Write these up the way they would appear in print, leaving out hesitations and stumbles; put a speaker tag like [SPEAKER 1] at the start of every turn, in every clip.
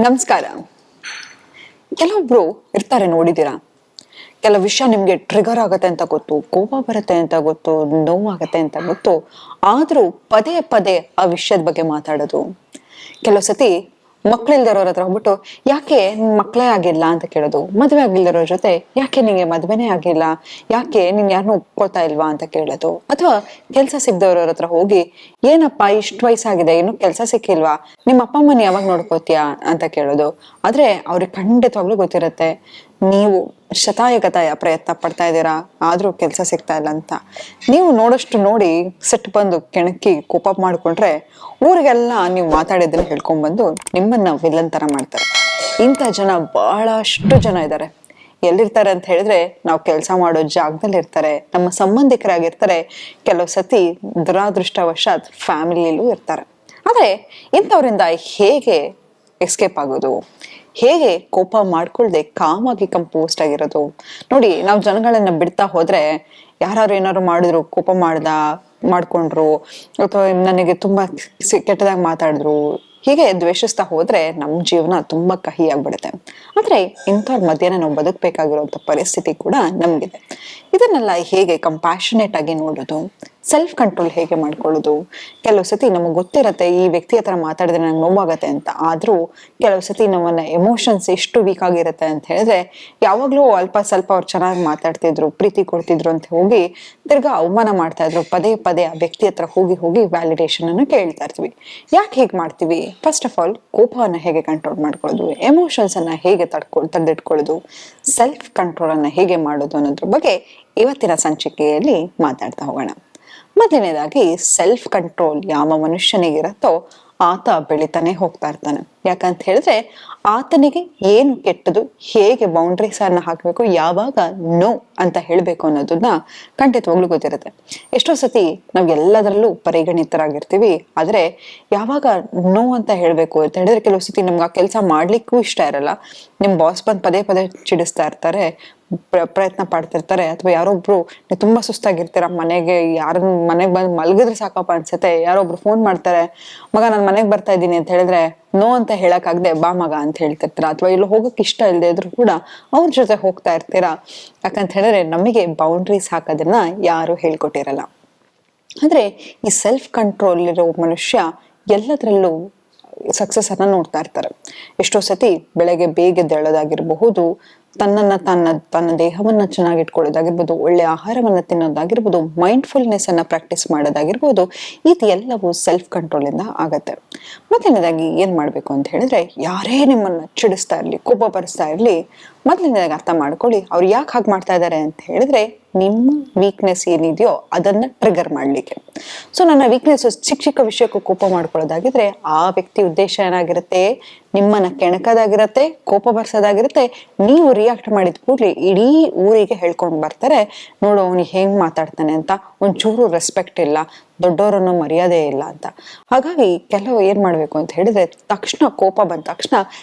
[SPEAKER 1] ನಮಸ್ಕಾರ. ಕೆಲವೊಬ್ರು ಇರ್ತಾರೆ, ನೋಡಿದೀರಾ, ಕೆಲವು ವಿಷಯ ನಿಮ್ಗೆ ಟ್ರಿಗರ್ ಆಗತ್ತೆ ಅಂತ ಗೊತ್ತು, ಕೋಪ ಬರುತ್ತೆ ಅಂತ ಗೊತ್ತು, ನೋವಾಗತ್ತೆ ಅಂತ ಗೊತ್ತು, ಆದ್ರೂ ಪದೇ ಪದೇ ಆ ವಿಷಯದ ಬಗ್ಗೆ ಮಾತಾಡೋದು. ಕೆಲವು ಸತಿ ಮಕ್ಳಿಲ್ದಿರೋರ ಹತ್ರ ಹೋಗ್ಬಿಟ್ಟು ಯಾಕೆ ಮಕ್ಳೇ ಆಗಿಲ್ಲ ಅಂತ ಕೇಳೋದು. ಮದ್ವೆ ಆಗಿಲ್ದಿರೋ ಜೊತೆ ಯಾಕೆ ನಿಂಗೆ ಮದ್ವೆನೇ ಆಗಿಲ್ಲ, ಯಾಕೆ ನೀನ್ ಯಾರನ್ನೂ ಒಪ್ಕೊಳ್ತಾ ಇಲ್ವಾ ಅಂತ ಕೇಳೋದು. ಅಥವಾ ಕೆಲ್ಸ ಸಿಗ್ದವ್ರ ಹತ್ರ ಹೋಗಿ ಏನಪ್ಪಾ ಇಷ್ಟು ವಯಸ್ಸಾಗಿದೆ ಇನ್ನು ಕೆಲ್ಸ ಸಿಕ್ಕಿಲ್ವಾ, ನಿಮ್ಮ ಅಪ್ಪ ಅಮ್ಮನ ಯಾವಾಗ ನೋಡ್ಕೋತೀಯಾ ಅಂತ ಕೇಳೋದು. ಆದ್ರೆ ಅವ್ರಿಗೆ ಖಂಡಿತವಾಗ್ಲೂ ಗೊತ್ತಿರತ್ತೆ ನೀವು ಶತಾಯಗತಾಯ ಪ್ರಯತ್ನ ಪಡ್ತಾ ಇದ್ದೀರಾ, ಆದ್ರೂ ಕೆಲ್ಸ ಸಿಗ್ತಾ ಇಲ್ಲ ಅಂತ. ನೀವು ನೋಡಷ್ಟು ನೋಡಿ ಸಿಟ್ಟು ಬಂದು ಕೆಣಕಿ ಕೋಪ ಮಾಡ್ಕೊಂಡ್ರೆ ಊರಿಗೆಲ್ಲ ನೀವು ಮಾತಾಡಿದ್ದನ್ನ ಹೇಳ್ಕೊಂಡ್ಬಂದು ನಿಮ್ಮನ್ನ ವಿಲನ್ ತರ ಮಾಡ್ತಾರೆ. ಇಂಥ ಜನ ಬಹಳಷ್ಟು ಜನ ಇದ್ದಾರೆ. ಎಲ್ಲಿರ್ತಾರೆ ಅಂತ ಹೇಳಿದ್ರೆ, ನಾವು ಕೆಲಸ ಮಾಡೋ ಜಾಗದಲ್ಲಿ ಇರ್ತಾರೆ, ನಮ್ಮ ಸಂಬಂಧಿಕರಾಗಿರ್ತಾರೆ, ಕೆಲವು ಸತಿ ದುರಾದೃಷ್ಟವಶಾತ್ ಫ್ಯಾಮಿಲಿಯಲ್ಲೂ ಇರ್ತಾರೆ. ಆದ್ರೆ ಇಂಥವ್ರಿಂದ ಹೇಗೆ ಎಸ್ಕೇಪ್ ಆಗೋದು, ಹೇಗೆ ಕೋಪ ಮಾಡ್ಕೊಳ್ದೆ ಕಾಮಾಗಿ ಕಂಪೋಸ್ಟ್ ಆಗಿರೋದು? ನೋಡಿ, ನಾವು ಜನಗಳನ್ನ ಬಿಡ್ತಾ ಹೋದ್ರೆ ಯಾರು ಏನಾದ್ರು ಮಾಡಿದ್ರು, ಕೋಪ ಮಾಡ್ಕೊಂಡ್ರು, ಅಥವಾ ನನಗೆ ತುಂಬಾ ಕೆಟ್ಟದಾಗಿ ಮಾತಾಡಿದ್ರು, ಹೀಗೆ ದ್ವೇಷಿಸ್ತಾ ಹೋದ್ರೆ ನಮ್ ಜೀವನ ತುಂಬಾ ಕಹಿ ಆಗ್ಬಿಡುತ್ತೆ. ಆದ್ರೆ ಇಂಥವ್ರ ಮಧ್ಯಾಹ್ನ ನಾವು ಬದುಕಬೇಕಾಗಿರುವಂತ ಪರಿಸ್ಥಿತಿ ಕೂಡ ನಮ್ಗಿದೆ. ಇದನ್ನೆಲ್ಲ ಹೇಗೆ ಕಂಪ್ಯಾಷನೇಟ್ ಆಗಿ ನೋಡೋದು, ಸೆಲ್ಫ್ ಕಂಟ್ರೋಲ್ ಹೇಗೆ ಮಾಡ್ಕೊಳ್ಳೋದು? ಕೆಲವು ಸತಿ ನಮಗ್ ಗೊತ್ತಿರತ್ತೆ ಈ ವ್ಯಕ್ತಿ ಹತ್ರ ಮಾತಾಡಿದ್ರೆ ನಂಗೆ ನೋವಾಗತ್ತೆ ಅಂತ, ಆದ್ರೂ ಕೆಲವು ಸತಿ ನಮ್ಮನ್ನ ಎಮೋಷನ್ಸ್ ಎಷ್ಟು ವೀಕ್ ಆಗಿರತ್ತೆ ಅಂತ ಹೇಳಿದ್ರೆ, ಯಾವಾಗ್ಲೂ ಅಲ್ಪ ಸ್ವಲ್ಪ ಅವ್ರು ಚೆನ್ನಾಗಿ ಮಾತಾಡ್ತಿದ್ರು, ಪ್ರೀತಿ ಕೊಡ್ತಿದ್ರು ಅಂತ ಹೋಗಿ ತಿರ್ಗಾ ಅವಮಾನ ಮಾಡ್ತಾ ಇದ್ರು. ಪದೇ ಪದೇ ಆ ವ್ಯಕ್ತಿ ಹತ್ರ ಹೋಗಿ ಹೋಗಿ ವ್ಯಾಲಿಡೇಷನ್ ಅನ್ನು ಕೇಳ್ತಾ ಇರ್ತೀವಿ. ಯಾಕೆ ಹೇಗೆ ಮಾಡ್ತೀವಿ? ಫಸ್ಟ್ ಆಫ್ ಆಲ್, ಕೋಪವನ್ನ ಹೇಗೆ ಕಂಟ್ರೋಲ್ ಮಾಡ್ಕೊಳ್ಳೋದು, ಎಮೋಷನ್ಸ್ ಅನ್ನ ಹೇಗೆ ತಡೆದಿಟ್ಕೊಳ್ಳೋದು, ಸೆಲ್ಫ್ ಕಂಟ್ರೋಲ್ ಅನ್ನ ಹೇಗೆ ಮಾಡೋದು ಅನ್ನೋದ್ರ ಬಗ್ಗೆ ಇವತ್ತಿನ ಸಂಚಿಕೆಯಲ್ಲಿ ಮಾತಾಡ್ತಾ ಹೋಗೋಣ. ಮೊದಲನೇದಾಗಿ, ಸೆಲ್ಫ್ ಕಂಟ್ರೋಲ್ ಯಾವ ಮನುಷ್ಯನಿಗಿರತ್ತೋ ಆತ ಬೆಳಿತಾನೆ ಹೋಗ್ತಾ ಇರ್ತಾನೆ. ಯಾಕಂತ ಹೇಳಿದ್ರೆ ಆತನಿಗೆ ಏನು ಕೆಟ್ಟದು, ಹೇಗೆ ಬೌಂಡ್ರೀಸ್ ಅನ್ನ ಹಾಕ್ಬೇಕು, ಯಾವಾಗ ನೋ ಅಂತ ಹೇಳ್ಬೇಕು ಅನ್ನೋದನ್ನ ಖಂಡಿತವಾಗ್ಲೂ ಗೊತ್ತಿರುತ್ತೆ. ಎಷ್ಟೋ ಸತಿ ನಾವ್ ಎಲ್ಲದರಲ್ಲೂ ಪರಿಗಣಿತರಾಗಿರ್ತೀವಿ, ಆದ್ರೆ ಯಾವಾಗ ನೋ ಅಂತ ಹೇಳ್ಬೇಕು ಅಂತ ಹೇಳಿದ್ರೆ ಕೆಲವು ಸತಿ ನಮ್ಗೆ ಆ ಕೆಲಸ ಮಾಡ್ಲಿಕ್ಕೂ ಇಷ್ಟ ಇರಲ್ಲ. ನಿಮ್ ಬಾಸ್ ಬಂದ್ ಪದೇ ಪದೇ ಚಿಡಿಸ್ತಾ ಇರ್ತಾರೆ, ಪ್ರಯತ್ನ ಪಡ್ತಿರ್ತಾರೆ, ಅಥವಾ ಯಾರೊಬ್ರು ತುಂಬಾ ಸುಸ್ತಾಗಿರ್ತೀರ, ಮನೆಗೆ ಬಂದು ಮಲಗಿದ್ರೆ ಸಾಕಪ್ಪ ಅನ್ಸುತ್ತೆ, ಯಾರೊಬ್ರು ಫೋನ್ ಮಾಡ್ತಾರೆ, ಮಗ ನಾನು ಮನೆಗೆ ಬರ್ತಾ ಇದ್ದೀನಿ ಅಂತ ಹೇಳಿದ್ರೆ ನೋ ಅಂತ ಹೇಳಕ್ಕಾಗದೆ ಬಾ ಮಗ ಅಂತ ಹೇಳ್ತಿರ್ತೀರ, ಅಥವಾ ಇಲ್ಲಿ ಹೋಗಕ್ ಇಷ್ಟ ಇಲ್ಲದೆ ಇದ್ರು ಕೂಡ ಅವ್ರ ಜೊತೆ ಹೋಗ್ತಾ ಇರ್ತೀರಾ. ಯಾಕಂತ ಹೇಳಿದ್ರೆ ನಮಗೆ ಬೌಂಡ್ರೀಸ್ ಹಾಕೋದನ್ನ ಯಾರು ಹೇಳ್ಕೊಟ್ಟಿರಲ್ಲ. ಆದ್ರೆ ಈ ಸೆಲ್ಫ್ ಕಂಟ್ರೋಲ್ ಇರೋ ಮನುಷ್ಯ ಎಲ್ಲದ್ರಲ್ಲೂ ಸಕ್ಸಸ್ ಅನ್ನ ನೋಡ್ತಾ ಇರ್ತಾರೆ. ಎಷ್ಟೋ ಸತಿ ಬೆಳಗ್ಗೆ ಬೇಗ ಎದ್ದೇಳೋದಾಗಿರಬಹುದು, ತನ್ನ ದೇಹವನ್ನ ಚೆನ್ನಾಗಿ ಇಟ್ಕೊಳ್ಳೋದಾಗಿರ್ಬೋದು, ಒಳ್ಳೆ ಆಹಾರವನ್ನ ತಿನ್ನೋದಾಗಿರ್ಬೋದು, ಮೈಂಡ್ಫುಲ್ನೆಸ್ ಅನ್ನ ಪ್ರಾಕ್ಟೀಸ್ ಮಾಡೋದಾಗಿರ್ಬೋದು, ಇದೆಲ್ಲವೂ ಸೆಲ್ಫ್ ಕಂಟ್ರೋಲ್ ಇಂದ ಆಗತ್ತೆ. ಮೊದಲನೇದಾಗಿ ಏನ್ ಮಾಡ್ಬೇಕು ಅಂತ ಹೇಳಿದ್ರೆ, ಯಾರೇ ನಿಮ್ಮನ್ನ ಚಿಡಿಸ್ತಾ ಇರ್ಲಿ, ಕೋಪ ಪರಿಸ್ತಾ ಇರ್ಲಿ, ಮೊದಲನೇದಾಗಿ ಅರ್ಥ ಮಾಡ್ಕೊಳ್ಳಿ ಅವ್ರು ಯಾಕೆ ಹಾಗೆ ಮಾಡ್ತಾ ಇದ್ದಾರೆ ಅಂತ ಹೇಳಿದ್ರೆ ನಿಮ್ಮ ವೀಕ್ನೆಸ್ ಏನಿದೆಯೋ ಅದನ್ನ ಟ್ರಿಗರ್ ಮಾಡ್ಲಿಕ್ಕೆ. ಸೊ ನನ್ನ ವೀಕ್ನೆಸ್ ಚಿಕ್ಕ ಚಿಕ್ಕ ವಿಷಯಕ್ಕೂ ಕೋಪ ಮಾಡ್ಕೊಳ್ಳೋದಾಗಿದ್ರೆ ಆ ವ್ಯಕ್ತಿ ಉದ್ದೇಶ ಏನಾಗಿರುತ್ತೆ, ನಿಮ್ಮನ್ನ ಕೆಣಕದಾಗಿರತ್ತೆ, ಕೋಪ ಬರ್ಸೋದಾಗಿರುತ್ತೆ. ನೀವು ರಿಯಾಕ್ಟ್ ಮಾಡಿದ ಕೂಡ್ಲಿ ಇಡೀ ಊರಿಗೆ ಹೇಳ್ಕೊಂಡ್ ಬರ್ತಾರೆ, ನೋಡು ಅವ್ನಿಗೆ ಹೆಂಗ್ ಮಾತಾಡ್ತಾನೆ ಅಂತ, ಒಂಚೂರು ರೆಸ್ಪೆಕ್ಟ್ ಇಲ್ಲ, ದೊಡ್ಡವರನ್ನು ಮರ್ಯಾದೆ ಇಲ್ಲ ಅಂತ. ಹಾಗಾಗಿ ಕೆಲವು ಏನ್ ಮಾಡ್ಬೇಕು ಅಂತ ಹೇಳಿದ್ರೆ, ತಕ್ಷಣ ಕೋಪ ಬಂದ ತಕ್ಷಣ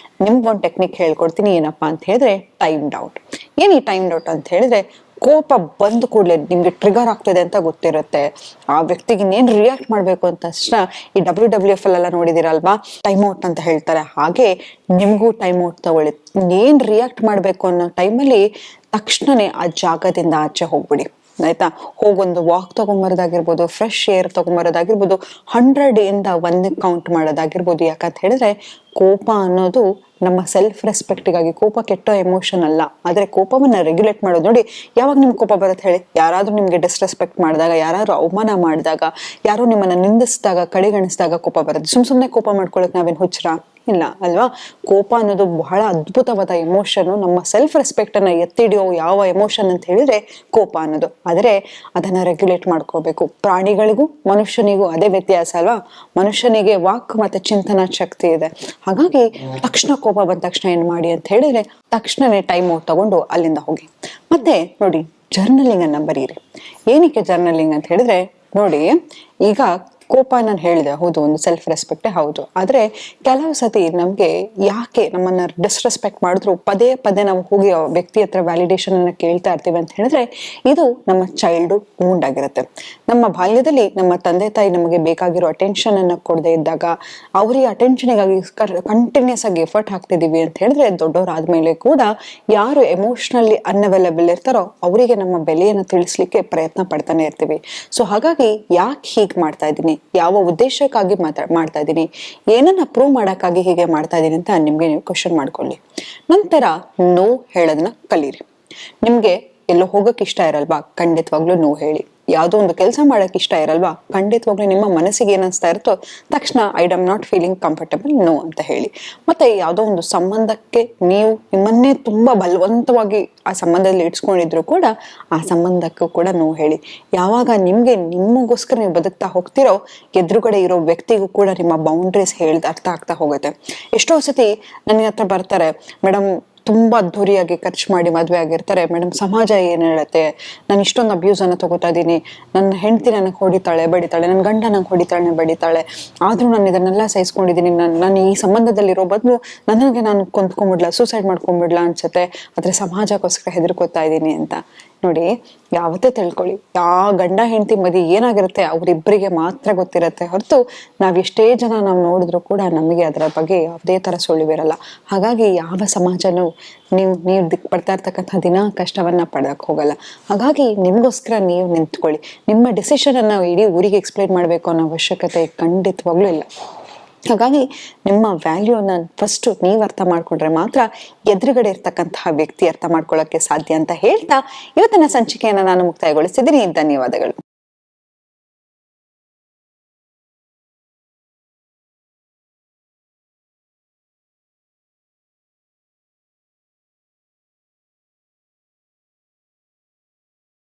[SPEAKER 1] ನಿಮ್ಗೊಂದು ಟೆಕ್ನಿಕ್ ಹೇಳ್ಕೊಡ್ತೀನಿ. ಏನಪ್ಪಾ ಅಂತ ಹೇಳಿದ್ರೆ ಟೈಮ್ ಔಟ್. ಏನ್ ಈ ಟೈಮ್ ಔಟ್ ಅಂತ ಹೇಳಿದ್ರೆ, ಕೋಪ ಬಂದ ಕೂಡಲೇ ನಿಮ್ಗೆ ಟ್ರಿಗರ್ ಆಗ್ತದೆ ಅಂತ ಗೊತ್ತಿರುತ್ತೆ, ಆ ವ್ಯಕ್ತಿಗೆ ಇನ್ನೇನ್ ರಿಯಾಕ್ಟ್ ಮಾಡ್ಬೇಕು ಅಂತ ತಕ್ಷಣ ಈ WWF ಅಲ್ಲೆಲ್ಲ ನೋಡಿದಿರಲ್ವಾ, ಟೈಮ್ ಔಟ್ ಅಂತ ಹೇಳ್ತಾರೆ. ಹಾಗೆ ನಿಮ್ಗೂ ಟೈಮ್ ಔಟ್ ತಗೊಳ್ಳಿ. ಏನ್ ರಿಯಾಕ್ಟ್ ಮಾಡ್ಬೇಕು ಅನ್ನೋ ಟೈಮಲ್ಲಿ ತಕ್ಷಣನೇ ಆ ಜಾಗದಿಂದ ಆಚೆ ಹೋಗ್ಬಿಡಿ, ಆಯ್ತಾ? ಹೋಗೊಂದು ವಾಕ್ ತಗೊಂಬರೋದಾಗಿರ್ಬೋದು, ಫ್ರೆಶ್ ಏರ್ ತಗೊಂಬರೋದಾಗಿರ್ಬೋದು, 100 ಇಂದ 1 ಕೌಂಟ್ ಮಾಡೋದಾಗಿರ್ಬೋದು. ಯಾಕಂತ ಹೇಳಿದ್ರೆ ಕೋಪ ಅನ್ನೋದು ನಮ್ಮ ಸೆಲ್ಫ್ ರೆಸ್ಪೆಕ್ಟ್ಗಾಗಿ, ಕೋಪ ಕೆಟ್ಟ ಎಮೋಷನ್ ಅಲ್ಲ, ಆದ್ರೆ ಕೋಪವನ್ನ ರೆಗ್ಯುಲೇಟ್ ಮಾಡೋದು. ನೋಡಿ, ಯಾವಾಗ ನಿಮ್ಗೆ ಕೋಪ ಬರುತ್ತೆ ಹೇಳಿ? ಯಾರಾದ್ರೂ ನಿಮ್ಗೆ ಡಿಸ್ರೆಸ್ಪೆಕ್ಟ್ ಮಾಡಿದಾಗ, ಯಾರು ಅವಮಾನ ಮಾಡಿದಾಗ, ಯಾರು ನಿಮ್ಮನ್ನ ನಿಂದಿಸಿದಾಗ, ಕಡೆಗಣಿಸಿದಾಗ ಕೋಪ ಬರುತ್ತೆ. ಸುಮ್ನೆ ಕೋಪ ಮಾಡ್ಕೊಳಕ್ ನಾವೇನ್ ಹುಚ್ಚರ? ಇಲ್ಲ ಅಲ್ವಾ? ಕೋಪ ಅನ್ನೋದು ಬಹಳ ಅದ್ಭುತವಾದ ಎಮೋಷನ್. ನಮ್ಮ ಸೆಲ್ಫ್ ರೆಸ್ಪೆಕ್ಟ್ ಅನ್ನ ಎತ್ತಿಡಿಯೋ ಯಾವ ಎಮೋಷನ್ ಅಂತ ಹೇಳಿದ್ರೆ ಕೋಪ ಅನ್ನೋದು. ಆದ್ರೆ ಅದನ್ನ ರೆಗ್ಯುಲೇಟ್ ಮಾಡ್ಕೋಬೇಕು. ಪ್ರಾಣಿಗಳಿಗೂ ಮನುಷ್ಯನಿಗೂ ಅದೇ ವ್ಯತ್ಯಾಸ ಅಲ್ವಾ? ಮನುಷ್ಯನಿಗೆ ವಾಕ್ ಮತ್ತೆ ಚಿಂತನಾ ಶಕ್ತಿ ಇದೆ. ಹಾಗಾಗಿ ತಕ್ಷಣ ಕೋಪ ಬಂದ ತಕ್ಷಣ ಏನ್ ಮಾಡಿ ಅಂತ ಹೇಳಿದ್ರೆ, ತಕ್ಷಣನೇ ಟೈಮ್ ಔಟ್ ತಗೊಂಡು ಅಲ್ಲಿಂದ ಹೋಗಿ. ಮತ್ತೆ ನೋಡಿ, ಜರ್ನಲಿಂಗ್ ಅನ್ನ ಬರೀರಿ. ಏನಕ್ಕೆ ಜರ್ನಲಿಂಗ್ ಅಂತ ಹೇಳಿದ್ರೆ, ನೋಡಿ, ಈಗ ಕೋಪ ನಾನು ಹೇಳಿದೆ, ಹೌದು, ಒಂದು ಸೆಲ್ಫ್ ರೆಸ್ಪೆಕ್ಟೇ ಹೌದು. ಆದ್ರೆ ಕೆಲವು ಸತಿ ನಮ್ಗೆ ಯಾಕೆ ನಮ್ಮನ್ನ ಡಿಸ್ರೆಸ್ಪೆಕ್ಟ್ ಮಾಡಿದ್ರು ಪದೇ ಪದೇ ನಾವು ಹೋಗಿ ಆ ವ್ಯಕ್ತಿ ಹತ್ರ ವ್ಯಾಲಿಡೇಷನ್ ಅನ್ನ ಕೇಳ್ತಾ ಇರ್ತೀವಿ ಅಂತ ಹೇಳಿದ್ರೆ, ಇದು ನಮ್ಮ ಚೈಲ್ಡ್ಹುಡ್ ವೂಂಡ್ ಆಗಿರುತ್ತೆ. ನಮ್ಮ ಬಾಲ್ಯದಲ್ಲಿ ನಮ್ಮ ತಂದೆ ತಾಯಿ ನಮಗೆ ಬೇಕಾಗಿರೋ ಅಟೆನ್ಷನ್ ಅನ್ನ ಕೊಡದೇ ಇದ್ದಾಗ, ಅವರಿಗೆ ಅಟೆನ್ಷನ್ಗಾಗಿ ಕಂಟಿನ್ಯೂಸ್ ಆಗಿ ಎಫರ್ಟ್ ಹಾಕ್ತಿದೀವಿ ಅಂತ ಹೇಳಿದ್ರೆ, ದೊಡ್ಡವರಾದ್ಮೇಲೆ ಕೂಡ ಯಾರು ಎಮೋಷನಲಿ ಅನ್ಅವೈಲಬಲ್ ಇರ್ತಾರೋ ಅವರಿಗೆ ನಮ್ಮ ಬೆಲೆಯನ್ನು ತಿಳಿಸ್ಲಿಕ್ಕೆ ಪ್ರಯತ್ನ ಪಡ್ತಾನೆ ಇರ್ತೀವಿ. ಸೊ ಹಾಗಾಗಿ ಯಾಕೆ ಹೀಗೆ ಮಾಡ್ತಾ ಇದ್ದೀನಿ, ಯಾವ ಉದ್ದೇಶಕ್ಕಾಗಿ ಮಾಡ್ತಾ ಇದ್ದೀನಿ, ಏನನ್ನ ಪ್ರೂವ್ ಮಾಡಕ್ಕಾಗಿ ಹೀಗೆ ಮಾಡ್ತಾ ಇದ್ದೀನಿ ಅಂತ ನಿಮ್ಗೆ ನೀವು ಕ್ವಶನ್ ಮಾಡ್ಕೊಳ್ಳಿ. ನಂತರ ನೋ ಹೇಳೋದನ್ನ ಕಲೀರಿ. ನಿಮ್ಗೆ ಎಲ್ಲೋ ಹೋಗಕ್ ಇಷ್ಟ ಇರಲ್ವಾ, ಖಂಡಿತವಾಗ್ಲೂ ನೋ ಹೇಳಿ. ಯಾವುದೋ ಒಂದು ಕೆಲಸ ಮಾಡಕ್ ಇಷ್ಟ ಇರಲ್ವಾ, ಖಂಡಿತವಾಗ್ಲೂ ನಿಮ್ಮ ಮನಸ್ಸಿಗೆ ಏನಿಸ್ತಾ ಇರುತ್ತೋ ತಕ್ಷಣ I am not feeling comfortable, no ಅಂತ ಹೇಳಿ. ಮತ್ತೆ ಯಾವುದೋ ಒಂದು ಸಂಬಂಧಕ್ಕೆ ನೀವು ನಿಮ್ಮನ್ನೇ ತುಂಬಾ ಬಲವಂತವಾಗಿ ಆ ಸಂಬಂಧದಲ್ಲಿ ಇಡ್ಸ್ಕೊಂಡಿದ್ರು ಕೂಡ ಆ ಸಂಬಂಧಕ್ಕೂ ಕೂಡ ನೋ ಹೇಳಿ. ಯಾವಾಗ ನಿಮಗೋಸ್ಕರ ನೀವು ಬದುಕ್ತಾ ಹೋಗ್ತಿರೋ, ಎದುರುಗಡೆ ಇರೋ ವ್ಯಕ್ತಿಗೂ ಕೂಡ ನಿಮ್ಮ ಬೌಂಡ್ರೀಸ್ ಅರ್ಥ ಆಗ್ತಾ ಹೋಗುತ್ತೆ. ಎಷ್ಟೋ ಸತಿ ನನ್ನ ಹತ್ರ ಬರ್ತಾರೆ, ಮೇಡಮ್ ತುಂಬಾ ಅದ್ದೂರಿಯಾಗಿ ಖರ್ಚು ಮಾಡಿ ಮದ್ವೆ ಆಗಿರ್ತಾರೆ, ಮೇಡಮ್ ಸಮಾಜ ಏನ್ ಹೇಳುತ್ತೆ, ನಾನು ಇಷ್ಟೊಂದು ಅಬ್ಯೂಸ್ ಅನ್ನ ತಗೋತಾ ಇದ್ದೀನಿ, ನನ್ನ ಹೆಂಡತಿ ನನಗೆ ಹೊಡಿತಾಳೆ ಬಡಿತಾಳೆ, ನನ್ನ ಗಂಡ ನಂಗೆ ಹೊಡಿತಾಳೆ ಬಡಿತಾಳೆ, ಆದ್ರೂ ನಾನು ಇದನ್ನೆಲ್ಲ ಸಹಿಸ್ಕೊಂಡಿದ್ದೀನಿ, ನಾನು ಈ ಸಂಬಂಧದಲ್ಲಿರೋ ಬದಲು ನನಗೆ ನಾನು ಕೊಂದ್ಕೊಂಡ್ಬಿಡ್ಲಾ, ಸೂಸೈಡ್ ಮಾಡ್ಕೊಂಡ್ಬಿಡ್ಲಾ ಅನ್ಸುತ್ತೆ, ಆದ್ರೆ ಸಮಾಜಕ್ಕೋಸ್ಕರ ಹೆದರ್ಕೋತಾ ಇದ್ದೀನಿ ಅಂತ. ನೋಡಿ, ಯಾವತ್ತೇ ತಿಳ್ಕೊಳ್ಳಿ, ಯಾವ ಗಂಡ ಹೆಂಡತಿ ಮದಿ ಏನಾಗಿರುತ್ತೆ ಅವ್ರಿಬ್ಬರಿಗೆ ಮಾತ್ರ ಗೊತ್ತಿರತ್ತೆ ಹೊರತು ನಾವೆಷ್ಟೇ ಜನ ನಾವು ನೋಡಿದ್ರು ಕೂಡ ನಮಗೆ ಅದರ ಬಗ್ಗೆ ಯಾವುದೇ ತರ ಸುಳಿವಿರಲ್ಲ. ಹಾಗಾಗಿ ಯಾವ ಸಮಾಜನೂ ನೀವು ಪಡ್ತಾ ಇರ್ತಕ್ಕಂಥ ದಿನ ಕಷ್ಟವನ್ನ ಪಡಕ್ ಹೋಗಲ್ಲ. ಹಾಗಾಗಿ ನಿಮ್ಗೋಸ್ಕರ ನೀವು ನಿಂತ್ಕೊಳ್ಳಿ. ನಿಮ್ಮ ಡಿಸಿಷನ್ ಅನ್ನ ಇಡೀ ಊರಿಗೆ ಎಕ್ಸ್ಪ್ಲೈನ್ ಮಾಡ್ಬೇಕು ಅನ್ನೋ ಅವಶ್ಯಕತೆ ಖಂಡಿತವಾಗ್ಲೂ ಇಲ್ಲ. ಹಾಗಾಗಿ ನಿಮ್ಮ ವ್ಯಾಲ್ಯೂನ ಫಸ್ಟ್ ನೀವು ಅರ್ಥ ಮಾಡ್ಕೊಂಡ್ರೆ ಮಾತ್ರ ಎದುರುಗಡೆ ಇರ್ತಕ್ಕಂತಹ ವ್ಯಕ್ತಿ ಅರ್ಥ ಮಾಡ್ಕೊಳ್ಳೋಕೆ ಸಾಧ್ಯ ಅಂತ ಹೇಳ್ತಾ ಇವತ್ತಿನ ಸಂಚಿಕೆಯನ್ನ ನಾನು ಮುಕ್ತಾಯಗೊಳಿಸಿದ್ದೀನಿ. ಧನ್ಯವಾದಗಳು.